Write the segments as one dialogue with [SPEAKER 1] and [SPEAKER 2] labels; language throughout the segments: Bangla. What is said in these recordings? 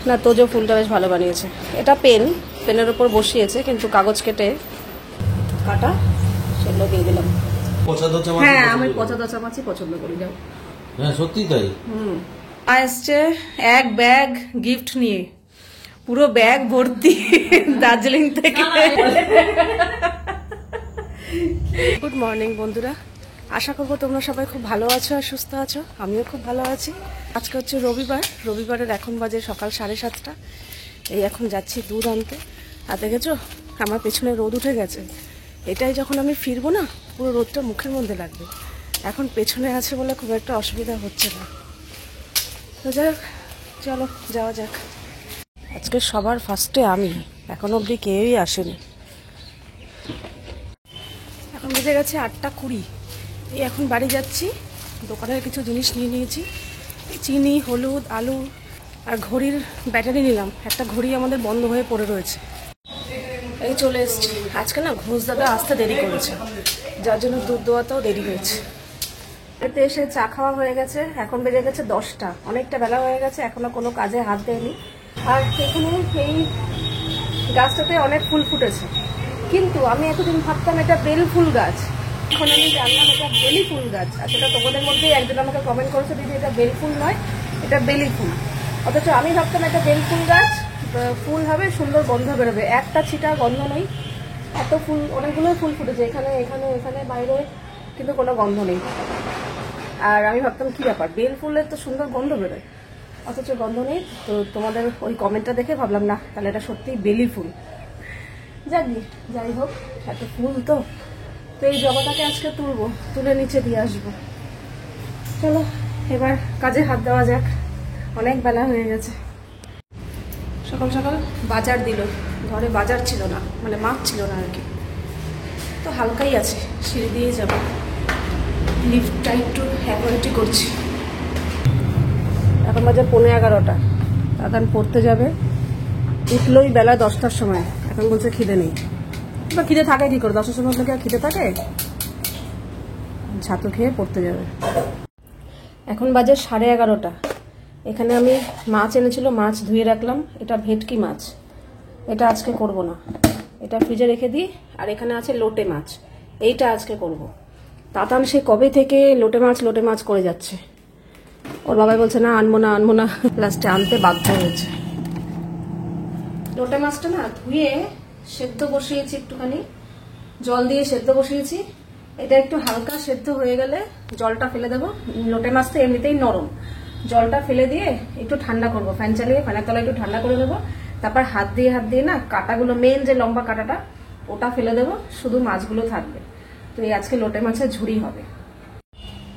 [SPEAKER 1] না, তোজো ফুলটা বেশ ভালো বানিয়েছে। এটা পেনের উপর বসিয়েছে, কিন্তু কাগজ কেটে কাটা সেগুলো দিয়ে দিলাম। হ্যাঁ, আমি পচা দচা মাছই পছন্দ করি। যাও,
[SPEAKER 2] হ্যাঁ সত্যি তাই।
[SPEAKER 1] আসছে এক ব্যাগ গিফট নিয়ে, পুরো ব্যাগ ভর্তি দার্জিলিং থেকে। গুড মর্নিং বন্ধুরা, আশা করবো তোমরা সবাই খুব ভালো আছো আর সুস্থ আছো। আমিও খুব ভালো আছি। আজকে হচ্ছে রবিবারের এখন বাজে সকাল 7:30। এই এখন যাচ্ছি দুধ আনতে। আর দেখেছো আমার পেছনে রোদ উঠে গেছে। এটাই যখন আমি ফিরবো না, পুরো রোদটা মুখের মধ্যে লাগবে। এখন পেছনে আছে বলে খুব একটা অসুবিধা হচ্ছে না। তো যাই হোক, চলো যাওয়া যাক। আজকে সবার ফার্স্টে আমি, এখন অবধি কেউই আসেনি। এখন বেজে গেছে 8:20। এই এখন বাড়ি যাচ্ছি। দোকানের কিছু জিনিস নিয়ে নিয়েছি, চিনি, হলুদ, আলু আর ঘড়ির ব্যাটারি নিলাম। একটা ঘড়ি আমাদের বন্ধ হয়ে পড়ে রয়েছে। এই চলে এসছি। আজকে না ঘোষ দাদা আসতে দেরি করেছে, যার জন্য দুধ দোয়াতেও দেরি হয়েছে। এতে এসে চা খাওয়া হয়ে গেছে। এখন বেজে গেছে 10টা, অনেকটা বেলা হয়ে গেছে, এখনো কোনো কাজে হাত দেয়নি। আর এখানে এই গাছটাতে অনেক ফুল ফুটেছে, কিন্তু আমি এতদিন ভাবতাম এটা বেল ফুল গাছ। এখন আমি জানলাম এটা বেলি ফুল গাছ। আর সেটা তোমাদের মধ্যেই একজন আমাকে কমেন্ট করেছে, দিদি এটা বেল ফুল নয়, এটা বেলি ফুল। অথচ আমি ভাবতাম এটা বেল ফুল গাছ, ফুল হবে, সুন্দর গন্ধ বেরোবে। একটা ছিটা গন্ধ নেই। এত ফুল, অনেকগুলো ফুল ফুটেছে এখানে, এখানে, এখানে, বাইরে, কিন্তু কোনো গন্ধ নেই। আর আমি ভাবতাম কি ব্যাপার, বেল ফুলের তো সুন্দর গন্ধ বেরোয়, অথচ গন্ধ নেই। তো তোমাদের ওই কমেন্টটা দেখে ভাবলাম না, তাহলে এটা সত্যিই বেলি ফুল। যাই হোক, এত ফুল তো এই জবাটাকে আজকে তুলে নিচে দিয়ে আসবো। চলো এবার কাজে হাত দেওয়া যাক, অনেক বেলা হয়ে গেছে। সকাল সকাল বাজার দিল। ঘরে বাজার ছিল না, মানে মাছ ছিল না আর কি। তো হালকাই আছে, সিঁড়ি দিয়ে যাবো। লিফটটা একটু অ্যাভয়েডই করছি। এখন বাজে 11:15। দাদান পড়তে যাবে, উঠলোই বেলা 10টার সময়। এখন বলছে খিদে নেই। বা খিদে থাকে কি করে, 10টার সময় থেকে খিদে থাকে? ছাতু খেয়ে পড়তে যাবে। এখন বাজে 11:30। এখানে আমি মাছ এনেছিল, মাছ ধুয়ে রাখলাম। এটা ভেটকি মাছ, এটা আজকে করব না, এটা ফ্রিজে রেখে দিই। আর এখানে আছে লোটে মাছ, এইটা আজকে করব। তাতান সে কবে থেকে লোটে মাছ করে যাচ্ছে। ওর বাবাই বলছে না আনবো না, লাস্টে আনতে বাধ্য হয়েছে। লোটে মাছটা না ধুয়ে সেদ্ধ বসিয়েছি, একটুখানি জল দিয়ে সেদ্ধ বসিয়েছি। এটা একটু হালকা সেদ্ধ হয়ে গেলে জলটা ফেলে দেবো। লোটে মাছ তো এমনিতেই নরম, জলটা ফেলে দিয়ে একটু ঠান্ডা করবো, ফ্যান চালিয়ে ফ্যানের তলায় একটু ঠান্ডা করে দেবো। তারপর হাত দিয়ে না কাটাগুলো, মেন যে লম্বা কাটাটা, ওটা ফেলে দেবো, শুধু মাছগুলো থাকবে। তো এই আজকে লোটে মাছের ঝুড়ি হবে।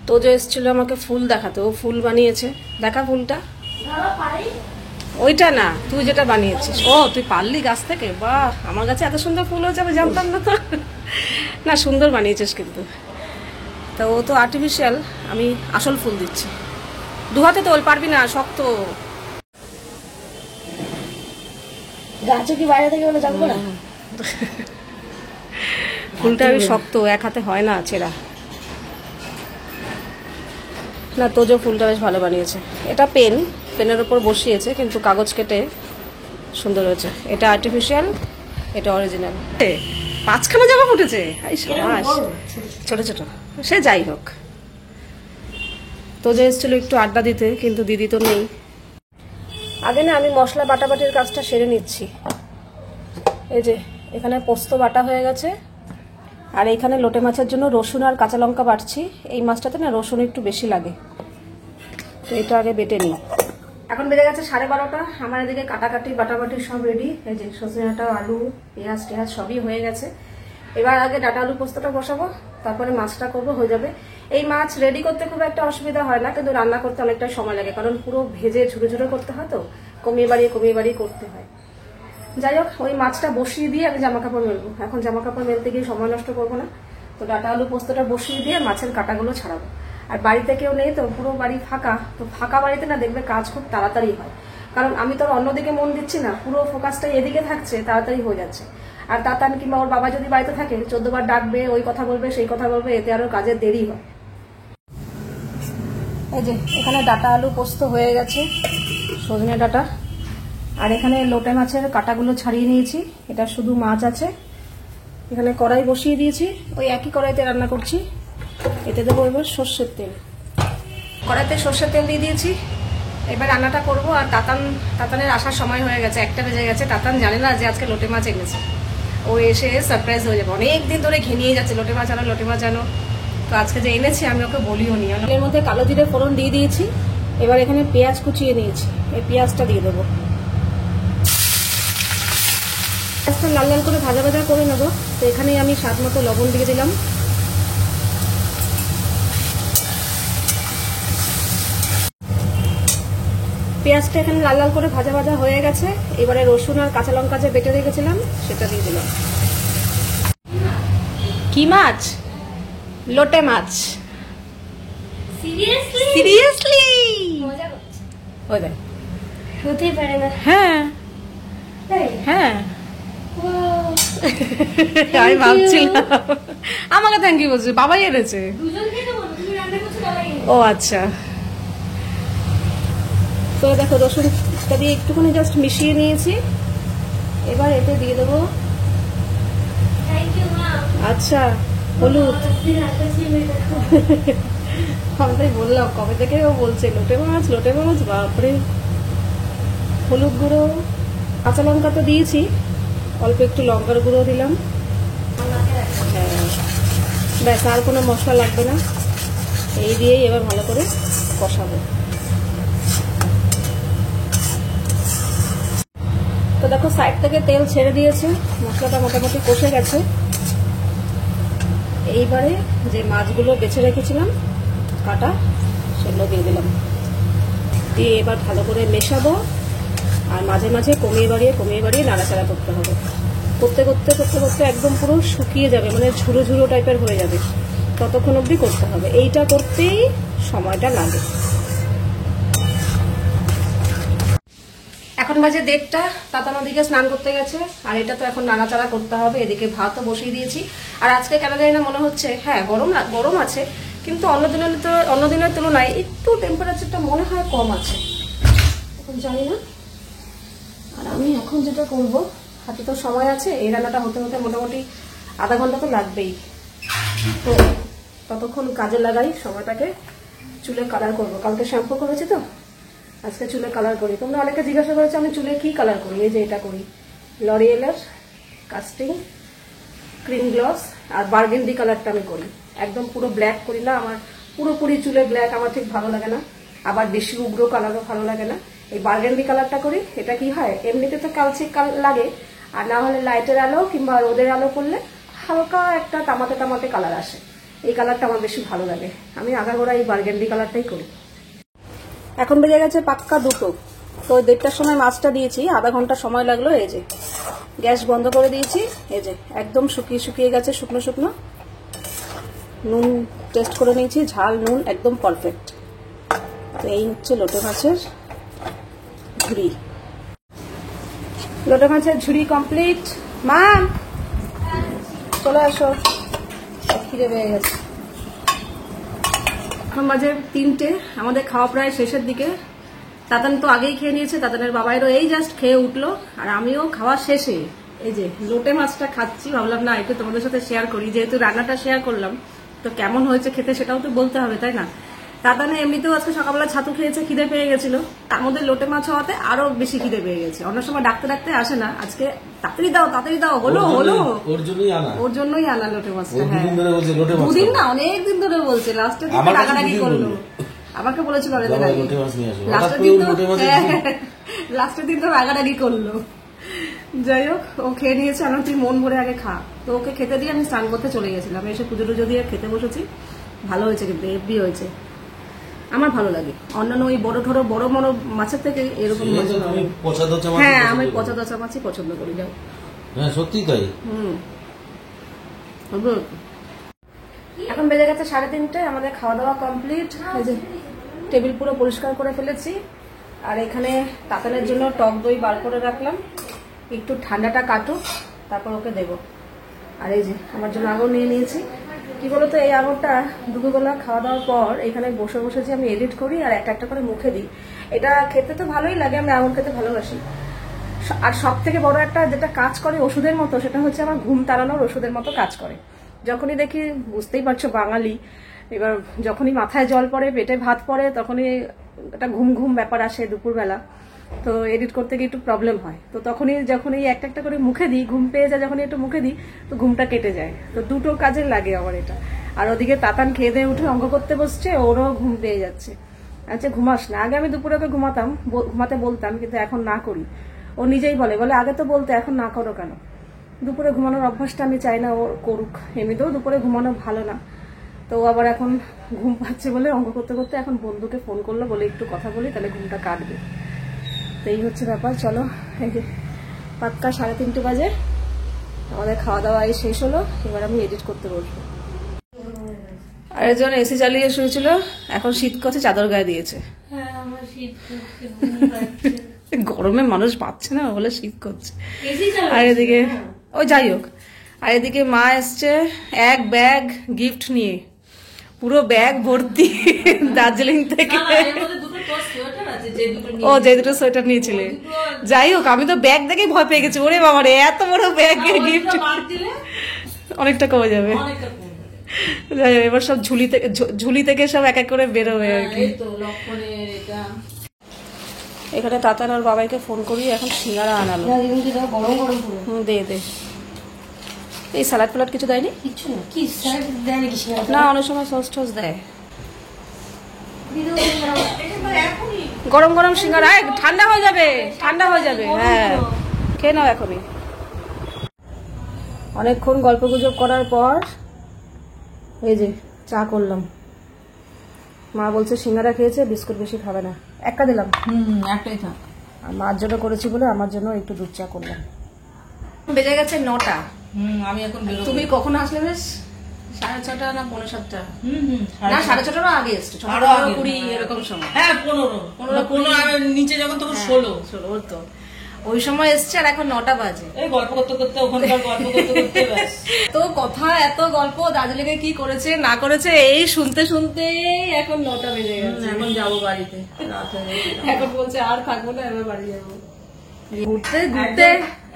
[SPEAKER 1] তো যে এসেছিল আমাকে ফুল দেখাতে, ও ফুল বানিয়েছে। দেখা ফুলটা, ওইটা না, তুই যেটা বানিয়েছিস। ও তুই পারলি গাছ থেকে? বাহ, আমার কাছে এত সুন্দর ফুল হয়েছে আমি জানতাম না তো। না, সুন্দর বানিয়েছিস কিন্তু। তা ও তো আর্টিফিশিয়াল, আমি আসল ফুল দিচ্ছি। দু হাতে তোল, পারবি না, শক্ত। গাছে কি বাইরে থেকে বলে জানবো না? ফুলটা আমি শক্ত, এক হাতে হয় না ছেঁড়া। না, তোজো ফুলটা বেশ ভালো বানিয়েছে। এটা পেনের উপর বসিয়েছে, কিন্তু কাগজ কেটে সুন্দর হয়েছে। এটা আর্টিফিশিয়াল, এটা অরিজিনাল। 5খানা জামা ফুটেছে, ছোট ছোট। সে যাই হোক, তোজো এসেছিল একটু আড্ডা দিতে, কিন্তু দিদি তো নেই। আগে না আমি মশলা বাটাবাটির কাজটা সেরে নিচ্ছি। এই যে এখানে পোস্ত বাটা হয়ে গেছে, আর এইখানে লোটে মাছের জন্য রসুন আর কাঁচা লঙ্কা বাটছি। এই মাছটাতে না রসুন একটু বেশি লাগে, তো এটা আগে বেটে নিই। এখন বেজে গেছে 12:30। আমার এদিকে কাটাকাটি বাটাবাটি সব রেডি। এই যে সজনে ডাঁটা, আলু, পেঁয়াজ সবই হয়ে গেছে। এবার আগে ডাঁটা আলু পোস্তটা বসাবো, তারপরে মাছটা করবো, হয়ে যাবে। এই মাছ রেডি করতে খুব একটা অসুবিধা হয় না, কিন্তু রান্না করতে অনেকটা সময় লাগে, কারণ পুরো ভেজে ঝুড়ো করতে হয়, তো কমিয়ে বাড়িয়ে করতে হয়। যাই হোক, ওই মাছটা বসিয়ে দিয়ে আমি জামা কাপড় মেলবো। এখন জামা কাপড় মেলতে গিয়ে সময় নষ্ট করবো না। তো ডাঁটা আলু পোস্তটা বসিয়ে দিয়ে মাছের কাঁটাগুলো ছাড়াবো। আর বাড়িতে কেউ নেই তো, পুরো বাড়ি ফাঁকা। তো ফাঁকা বাড়িতে না দেখবে কাজ খুব তাড়াতাড়ি হয়, কারণ আমি তো অন্যদিকে মন দিচ্ছি না, পুরো ফোকাসটা এদিকে থাকছে, তাড়াতাড়ি হয়ে যাচ্ছে। আর তাতান কিংবা ওর বাবা যদি বাড়িতে থাকে, 14 বার ডাকবে, ওই কথা বলবে, সেই কথা বলবে, এতে আরো কাজের দেরি হয়। এই যে এখানে ডাঁটা আলু পোস্ত হয়ে গেছে, সজনে ডাঁটা আর এখানে লোটে মাছের কাঁটাগুলো ছাড়িয়ে নিয়েছি, এটা শুধু মাছ আছে। এখানে কড়াই বসিয়ে দিয়েছি, ওই একই কড়াইতে রান্না করছি। এতে দেবো এবার সর্ষের তেল। কড়াইতে সর্ষের তেল দিয়ে দিয়েছি, এবার রান্নাটা করব। আর তাতানের আসার সময় হয়ে গেছে, 1টা বেজে গেছে। তাতান জানে না যে আজকে লোটে মাছ এনেছে, ও এসে সারপ্রাইজ হয়ে যাবে। অনেকদিন ধরে ঘেনিয়ে যাচ্ছে লোটে মাছ আনো, লোটে মাছ আনো। তো আজকে যে এনেছি আমি ওকে বলিও নি। এর মধ্যে কালো জিরে ফোড়ন দিয়ে দিয়েছি। এবার এখানে পেঁয়াজ কুচিয়ে নিয়েছি, এই পেঁয়াজটা দিয়ে দেবো। পেঁয়াজটা লাল লাল করে ভাজা ভাজা করে নেবো। তো এখানে আমি স্বাদ মতো লবণ দিয়ে দিলাম। পেঁয়াজটা এখানে লাল লাল করে ভাজা ভাজা হয়ে গেছে। এবারে রসুন আর কাঁচা লঙ্কা যে বেটে রেখেছিলাম সেটা দিয়ে দিলাম। কি মাছ? লোটে মাছ। সিরিয়াসলি
[SPEAKER 2] মজা করছে,
[SPEAKER 1] ওই দেখ,
[SPEAKER 2] হতেই পারে না।
[SPEAKER 1] হ্যাঁ হ্যাঁ আমি ভাবছিলাম আমাকে থ্যাংক ইউ বলছি, বাবাই এনেছে।
[SPEAKER 2] দুজনকে তো বলো, তুমি রান্না করছো বাবাই।
[SPEAKER 1] ও আচ্ছা। তো দেখো রসুনটা দিয়ে একটুখানি জাস্ট মিশিয়ে নিয়েছি। এবার এতে দিয়ে দেবো
[SPEAKER 2] থ্যাংক ইউ মা।
[SPEAKER 1] আচ্ছা হলুদ। আমি তাই বললাম, কবে থেকে ও বলছে লোটে মাছ লোটে মাছ, বাপরে। হলুদ গুঁড়ো, কাঁচা লঙ্কা তো দিয়েছি, অল্প একটু লঙ্কার গুঁড়ো দিলাম। হ্যাঁ ব্যাস, আর কোনো মশলা লাগবে না। এই দিয়েই এবার ভালো করে কষাবো। তো দেখো সাইড থেকে তেল ছেড়ে দিয়েছে, মশলাটা মোটামুটি কষে গেছে। এইবারে যে মাছগুলো বেছে রেখেছিলাম কাটা, সেগুলো দিয়ে দিলাম। দিয়ে এবার ভালো করে মেশাবো। আর মাঝে মাঝে কমিয়ে বাড়িয়ে নাড়াচাড়া করতে হবে। করতে করতে করতে করতে একদম পুরো শুকিয়ে যাবে, মানে ঝুড়ো ঝুড়ো টাইপের হয়ে যাবে, ততক্ষণ অবধি করতে হবে। এইটা করতেই সময়টা লাগে। এখন বাজে 1:30, তাতানো দিকে স্নান করতে গেছে। আর এটা তো এখন নাড়াচাড়া করতে হবে। এদিকে ভাতও বসিয়ে দিয়েছি। আর আজকে কেন জানি না মনে হচ্ছে, হ্যাঁ গরম আছে, কিন্তু অন্য দিনের তুলনায় একটু টেম্পারেচারটা মনে হয় কম আছে, এখন জানি না। আর আমি এখন যেটা করব, হাতে তো সময় আছে, এই রান্নাটা হতে হতে মোটামুটি আধা ঘন্টা তো লাগবেই। তো ততক্ষণ কাজে লাগাই সময়টাকে। চুলে কালার করব, কালকে শ্যাম্পু করেছি তো, আজকে চুলে কালার করি। তোমরা অনেকে জিজ্ঞাসা করেছো আমি চুলে কি কালার করি। এই যে এটা করি, লরিয়েলের কাস্টিং ক্রিম গ্লস, আর বার্গেন্ডি কালারটা আমি করি। একদম পুরো ব্ল্যাক করি না, আমার পুরোপুরি চুলে ব্ল্যাক আমার ঠিক ভালো লাগে না, আবার বেশি উগ্র কালারও ভালো লাগে না। এই বার্গেন্ডি কালারটা করি। এটা কি হয়, এমনিতে তো কালচে লাগে, আর না হলে লাইটের আলো কিংবা রোদের আলো করলে হালকা একটা তামাটে তামাটে কালার আসে। এই কালারটা আমার বেশি ভালো লাগে। আমি আগাগোড়া এই বার্গেন্ডি কালারটাই করি। এখন বেজে গেছে পাক্কা 2টো। তো 1:30টার সময় মাছটা দিয়েছি, আধা ঘন্টা সময় লাগলো। এই যে গ্যাস বন্ধ করে দিয়েছি, এই যে একদম শুকিয়ে গেছে, শুকনো শুকনো। নুন টেস্ট করে নিয়েছি, ঝাল নুন একদম পারফেক্ট। তো এই হচ্ছে লোটে মাছের ঝুড়ি। লোটে মাছের ঝুড়ি কমপ্লিট। মা চলে আসো, খিদে পেয়ে গেছে। এখন বাজে 3টে, আমাদের খাওয়া প্রায় শেষের দিকে। তাতান তো আগেই খেয়ে নিয়েছে, তাতানের বাবাইরও এই জাস্ট খেয়ে উঠলো, আর আমিও খাওয়া শেষে এই যে লোটে মাছটা খাচ্ছি। ভাবলাম না একটু তোমাদের সাথে শেয়ার করি, যেহেতু রান্নাটা শেয়ার করলাম তো কেমন হয়েছে খেতে সেটাও তো বলতে হবে, তাই না? তাতানে এমনিতেও আজকে সকালবেলা ছাতু খেয়েছে, খিদে পেয়ে গেছিল। তার মধ্যে লোটে মাছ হওয়াতে আরো বেশি খিদে পেয়ে গেছে। অন্য সময় ডাকতে ডাকতে আসে না, আজকে তাড়াতাড়ি দাও হলো ওর জন্যই আনা লোটে মাছটা। হ্যাঁ 2 দিন না, অনেকদিন ধরে বলছে। লাস্টের দিকে রাগারাগি করলো, আমাকে বলেছিল লাস্টের দিন তো রাগারাগি করলো। যাই হোক, ও খেয়ে নিয়েছে। আমি তুই মন ভরে আগে খা। তো ওকে খেতে দিয়ে আমি স্নান করতে চলে গেছিলাম। এসে পুজো টুজো দিয়ে খেতে বসেছি। ভালো হয়েছে, কিন্তু হেভি হয়েছে, আমার ভালো লাগে। অন্যান্য ওই বড় মাছের থেকে এরকম মাছ, হ্যাঁ আমি পচা দচা মাছই পছন্দ করি। যাও,
[SPEAKER 3] হ্যাঁ সত্যি তাই।
[SPEAKER 1] এখন বেজে গেছে 3:30, আমাদের খাওয়া দাওয়া কমপ্লিট। এই যে টেবিল পুরো পরিষ্কার করে ফেলেছি। আর এখানে তাতানের জন্য টক দই বার করে রাখলাম, একটু ঠান্ডাটা কাটুক তারপর ওকে দেবো। আর এই যে আমার জন্য আঙুর নিয়ে নিয়েছি। কি বলতো, এই আঙুরটা দুপুরবেলা খাওয়া দাওয়ার পর এখানে বসে বসে যে আমি এডিট করি আর একটা একটা করে মুখে দিই। এটা খেতে তো ভালোই লাগে, আমি আঙুর খেতে ভালোবাসি। আর সব থেকে বড় একটা যেটা কাজ করে ওষুধের মতো, সেটা হচ্ছে আমার ঘুম তাড়ানোর ওষুধের মতো কাজ করে। যখনই দেখি, বুঝতেই পারছো বাঙালি, এবার যখনই মাথায় জল পড়ে, পেটে ভাত পড়ে, তখনই একটা ঘুম ঘুম ব্যাপার আসে দুপুরবেলা। তো এডিট করতে গিয়ে একটু প্রবলেম হয়। তো তখনই যখন এই একটা একটা করে মুখে দিই, ঘুম পেয়ে যায়, যখনই একটু মুখে দিই তো ঘুমটা কেটে যায়। তো দুটো কাজে লাগে আমার এটা। আর ওদিকে তাতান খেয়ে দিয়ে উঠে অঙ্ক করতে বসছে, ওরও ঘুম পেয়ে যাচ্ছে। আচ্ছা ঘুমাস না। আগে আমি দুপুরে ওকে ঘুমাতে বলতাম, কিন্তু এখন না করি। ও নিজেই বলে আগে তো বলতে, এখন না করো কেন? দুপুরে ঘুমানোর অভ্যাসটা আমি চাই না ও করুক। এমনিতেও দুপুরে ঘুমানো ভালো না। তো ও আবার এখন ঘুম পাচ্ছে বলে অঙ্ক করতে করতে এখন বন্ধুকে ফোন করলো, বলে একটু কথা বলি, তাহলে ঘুমটা কাটবে। তো এই হচ্ছে ব্যাপার। চলো, এই যে পাক্কা 3:30 বাজে, আমাদের খাওয়া দাওয়া এই শেষ হলো। এবার আমি এডিট করতে বসবো। আরেকজন এসি চালিয়ে শুয়েছিল, এখন শীত করছে, চাদর গায়ে দিয়েছে।
[SPEAKER 2] হ্যাঁ, আমার শীত করছে, ঘুম পাচ্ছে।
[SPEAKER 1] গরমে মানুষ পাচ্ছে না বলে শীত করছে।
[SPEAKER 2] এসি চালাচ্ছে।
[SPEAKER 1] আর এদিকে ওই যাই হোক, আর এদিকে মা এসছে এক ব্যাগ গিফট নিয়ে, পুরো ব্যাগ ভর্তি দার্জিলিং থেকে। ও যে দুটো সোয়েটার নিয়েছিলে, যাই হোক আমি তো ব্যাগ দেখেই ভয় পেয়ে গেছি। ওরে বাবা রে, এত বড় ব্যাগ গিফট, অনেকটা কমে যাবে। যাই হোক, এবার সব ঝুলি থেকে সব এক এক করে বেরোবে আর কি। এখানে তাতান আর বাবাইকে ফোন করি, এখন সিঙ্গারা আনালো।
[SPEAKER 2] গরম গরম পুরো।
[SPEAKER 1] দে এই স্যালাড ফ্যালাড কিছু দেয়নি?
[SPEAKER 2] কিছু না। কি স্যার দেয় নাকি সিঙ্গারা?
[SPEAKER 1] না, অনেক সময় সস টস দেয়। গরম গরম সিঙ্গারা, ঠান্ডা হয়ে যাবে, ঠান্ডা হয়ে যাবে। হ্যাঁ, খেয়ে নাও এখনই। অনেকক্ষণ গল্প গুজব করার পর এই যে চা করলাম। মা বলছে সিঙ্গারা খেয়েছে, বিস্কুট বেশি খাবে না, একটা দিলাম।
[SPEAKER 3] একটাই থাক।
[SPEAKER 1] আর মার জন্য করেছি বলে আমার জন্য একটু দুধ চা করলাম। বেজে গেছে 9টা।
[SPEAKER 3] আমি এখন বেরোবো।
[SPEAKER 1] তুমি কখন আসলে বেশ? 6:30 না 6:45? না,
[SPEAKER 3] 6:30
[SPEAKER 1] 6:30 আগে এসছো,
[SPEAKER 3] আরো আগে,
[SPEAKER 1] 20 এরকম সময়।
[SPEAKER 3] হ্যাঁ 15 আর নিচে যখন তখন 16
[SPEAKER 1] ওর তো ওই সময় এসছে, আর এখন 9টা বাজে।
[SPEAKER 3] এই গল্প করতে করতে ওখানকার গল্প করতে করতে ব্যাস।
[SPEAKER 1] তো কথা, এত গল্প, দার্জিলিং এ কি করেছে না করেছে এই শুনতে শুনতে এখন 9টা বেজে গেছে।
[SPEAKER 3] এখন যাবো বাড়িতে, রাত হয়ে গেছে।
[SPEAKER 1] এখন বলছে আর থাকবো না, এবার বাড়ি যাবো। ঘুরতে ঘুরতে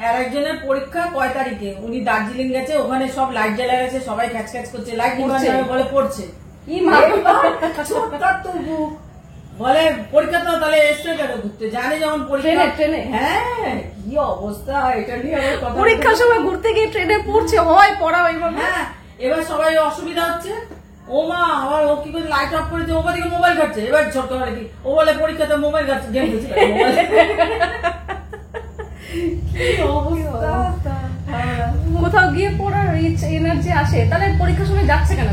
[SPEAKER 3] আর একজনের পরীক্ষা কয় তারিখে, উনি দার্জিলিং গেছে, ওখানে সব লাইট জ্বালা গেছে, সবাই ক্যাচ ক্যাচ করছে, লাইট
[SPEAKER 1] পড়ছে।
[SPEAKER 3] বলে পড়ছে।
[SPEAKER 1] কি মা
[SPEAKER 3] বলে পরীক্ষা তো তাহলে এসছে কেন ঘুরতে, জানে যখন পরীক্ষা।
[SPEAKER 1] ট্রেনে
[SPEAKER 3] হ্যাঁ, কি অবস্থা, এটা নিয়ে আমার কথা।
[SPEAKER 1] পরীক্ষার সময় ঘুরতে গিয়ে ট্রেনে পড়ছে, হয় পড়া ওইভাবে।
[SPEAKER 3] হ্যাঁ, এবার সবাই অসুবিধা হচ্ছে। ও মা, আবার ও কি করে লাইট অফ করেছে, ওপর দিকে মোবাইল ঘাটছে। এবার ছোট বলে কি, ও বলে পরীক্ষাতে মোবাইল ঘাটছে, গেম খেলছে। কি অবস্থা।
[SPEAKER 1] কোথাও গিয়ে পড়ার এনার্জি আসে, তাহলে পরীক্ষার সময় যাচ্ছে কেন?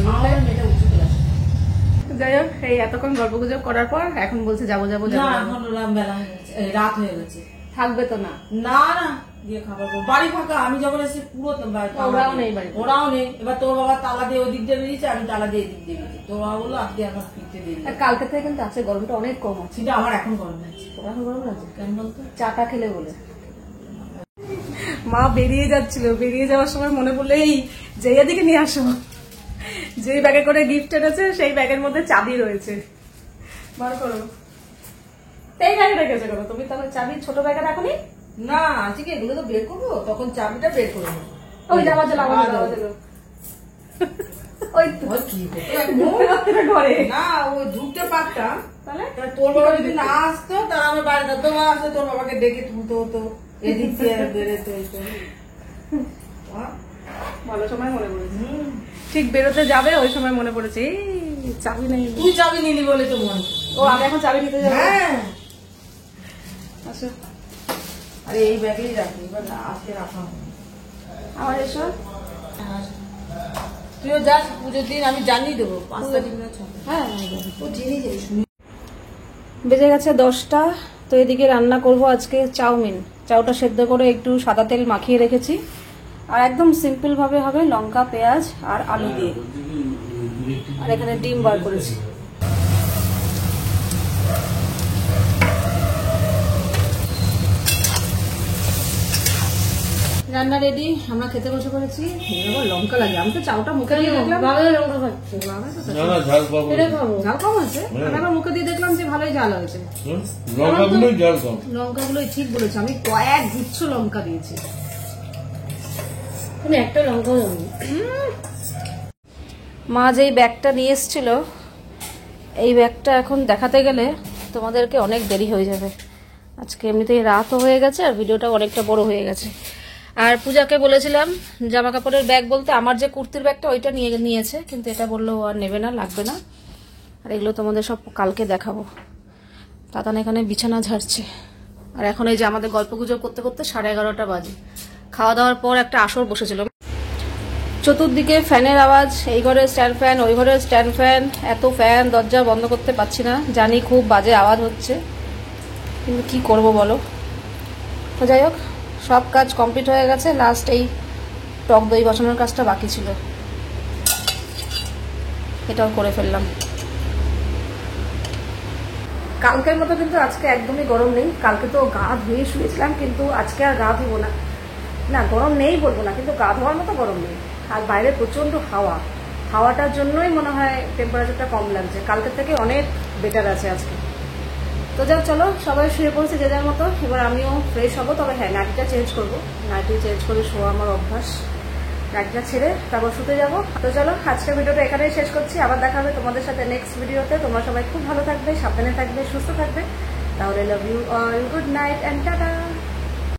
[SPEAKER 1] যাই হোক, এই এতক্ষণ গল্প গুজব করার পর এখন বলছে যাবো যাবো
[SPEAKER 3] না,
[SPEAKER 1] যাবো।
[SPEAKER 3] এখন বেলা হয়ে গেছে, রাত হয়ে গেছে।
[SPEAKER 1] থাকবে তো না?
[SPEAKER 3] না না, গিয়ে খাবার খাবো। বাড়ি ফাঁকা, আমি যখন এসে পুরো
[SPEAKER 1] ওরাও নেই বাড়িতে।
[SPEAKER 3] ওরাও নেই। এবার তোর বাবা তালা দিয়ে ওই দিক দিয়ে বেরিয়েছে, আমি তালা দিয়ে এদিক দিয়ে বেরিয়েছি। তোর বাবা বললো আজকে আমার ফিরতে দেরি।
[SPEAKER 1] আর কালকে থেকে কিন্তু আছে, গরমটা অনেক কম আছে।
[SPEAKER 3] সেটা আমার এখন গরম লাগছে।
[SPEAKER 1] তোর এখন গরম লাগছে
[SPEAKER 3] কেন বলতো?
[SPEAKER 1] চাটা খেলে বলে। মা বেরিয়ে যাচ্ছিল, বেরিয়ে যাওয়ার সময় মনে পড়লো এই যে এদিকে নিয়ে আসো, যে ব্যাগে করে গিফট এনেছে সেই ব্যাগের মধ্যে চাবি রয়েছে, বার করো। এই ব্যাগে রেখেছো কেন তুমি? তাহলে চাবি ছোট ব্যাগে রাখোনি?
[SPEAKER 3] না, আজকে এগুলো তো বের করবো, তখন চাবিটা বের করবো।
[SPEAKER 1] ওই যাওয়া চলো, ওই তো ঘরে।
[SPEAKER 3] না, ওই ঢুকতে পারতাম।
[SPEAKER 1] তাহলে
[SPEAKER 3] তোর বাবা যদি না আসতো, তাহলে আমার বাড়িতে তোর বাবা আসতো, তোর বাবাকে ডেকে তুলতে হতো, এদিক দিয়ে বেরোতে হতো।
[SPEAKER 1] ভালো সময় মনে পড়েছে। ঠিক বেরোতে যাবে ওই সময় মনে পড়েছে এই চাবি নেই।
[SPEAKER 3] তুই চাবি নিলি বলে তো মনে।
[SPEAKER 1] ও, আমি এখন চাবি নিতে যাবো।
[SPEAKER 3] হ্যাঁ,
[SPEAKER 1] আচ্ছা,
[SPEAKER 3] আরে এই ব্যাগেই রাখি, এবার আজকে রাখা হবে।
[SPEAKER 1] আমার এসো।
[SPEAKER 3] তুইও যাস পুজোর দিন, আমি জানিয়ে দেবো 5 তারিখ না 6 তারিখ।
[SPEAKER 1] হ্যাঁ,
[SPEAKER 3] ও জেনে যাই।
[SPEAKER 1] বেজে গেছে 10টা। তো এদিকে রান্না করব আজকে চাউমিন। চাউটা সেদ্ধ করে একটু সাদা তেল মাখিয়ে রেখেছি, আর একদম সিম্পল ভাবে হবে, লঙ্কা পেঁয়াজ আর আলু দিয়ে। আর এখানে ডিম বার করেছি। রান্না রেডি, আমরা খেতে বসে পড়েছি। আবার লঙ্কা লাগে, আমি তো চাউটা মুখে দিয়ে দেখলাম
[SPEAKER 2] বাবা লঙ্কা খাচ্ছে।
[SPEAKER 4] না না ঝাল পাবো
[SPEAKER 2] এটা খাবো।
[SPEAKER 1] ঝাল কম আছে, আমি আবার মুখে দিয়ে দেখলাম যে ভালোই ঝাল হয়েছে।
[SPEAKER 4] লঙ্কাগুলোই ঝাল কম।
[SPEAKER 1] লঙ্কাগুলোই ঠিক বলেছে, আমি কয়েক গুচ্ছ লঙ্কা দিয়েছি।
[SPEAKER 2] তুমি একটা লঙ্কাও যাবে।
[SPEAKER 1] মা যেই ব্যাগটা নিয়ে এসেছিল, এই ব্যাগটা এখন দেখাতে গেলে তোমাদেরকে অনেক দেরি হয়ে যাবে। আজকে এমনিতেই রাতও হয়ে গেছে আর ভিডিওটা অনেকটা বড় হয়ে গেছে। আর পূজাকে বলেছিলাম জামা কাপড়ের ব্যাগ বলতে আমার যে কুর্তির ব্যাগটা ওইটা নিয়েছে, কিন্তু এটা বললো আর নেবে না, লাগবে না। আর এগুলো তোমাদের সব কালকে দেখাবো। তাতান এখানে বিছানা ঝাড়ছে, আর এখন এই যে আমাদের গল্প গুজব করতে করতে 11:30 বাজে। খাওয়া দাওয়ার পর একটা আসর বসেছিল, চতুর্দিকে ফ্যানের আওয়াজ, এই ঘরে স্ট্যান্ড ফ্যান, ওই ঘরে স্ট্যান্ড ফ্যান, এত ফ্যান, দরজা বন্ধ করতে পারছি না। জানি খুব বাজে আওয়াজ হচ্ছে, কিন্তু কি করব বলো। তো যাই হোক, সব কাজ কমপ্লিট হয়ে গেছে, লাস্ট এই টক দই বসানোর কাজটা বাকি ছিল, এটাও করে ফেললাম। কালকের মতো কিন্তু আজকে একদমই গরম নেই। কালকে তো গা ধুয়ে শুয়েছিলাম, কিন্তু আজকে আর গা ধুবো না। না, গরম নেই বলবো না, কিন্তু গা ধোয়ার মতো গরম নেই। আর বাইরে প্রচন্ড হাওয়াটার জন্যই মনে হয় টেম্পারেচারটা কম লাগছে, কালকের থেকে অনেক বেটার আছে আজকে। তো যাক, চলো সবাই শুয়ে পড়ছে যে যার মতো। এবার আমিও ফ্রেশ হবো, তবে হ্যাঁ নাইটিটা চেঞ্জ করবো। নাইটি চেঞ্জ করে শোয়া আমার অভ্যাস, নাইটিটা ছেড়ে তারপর শুতে যাবো। তো চলো, আজকের ভিডিওটা এখানেই শেষ করছি। আবার দেখা হবে তোমাদের সাথে নেক্সট ভিডিওতে। তোমরা সবাই খুব ভালো থাকবে, সাবধানে থাকবে, সুস্থ থাকবে। তাহলে love you all, good night and tata.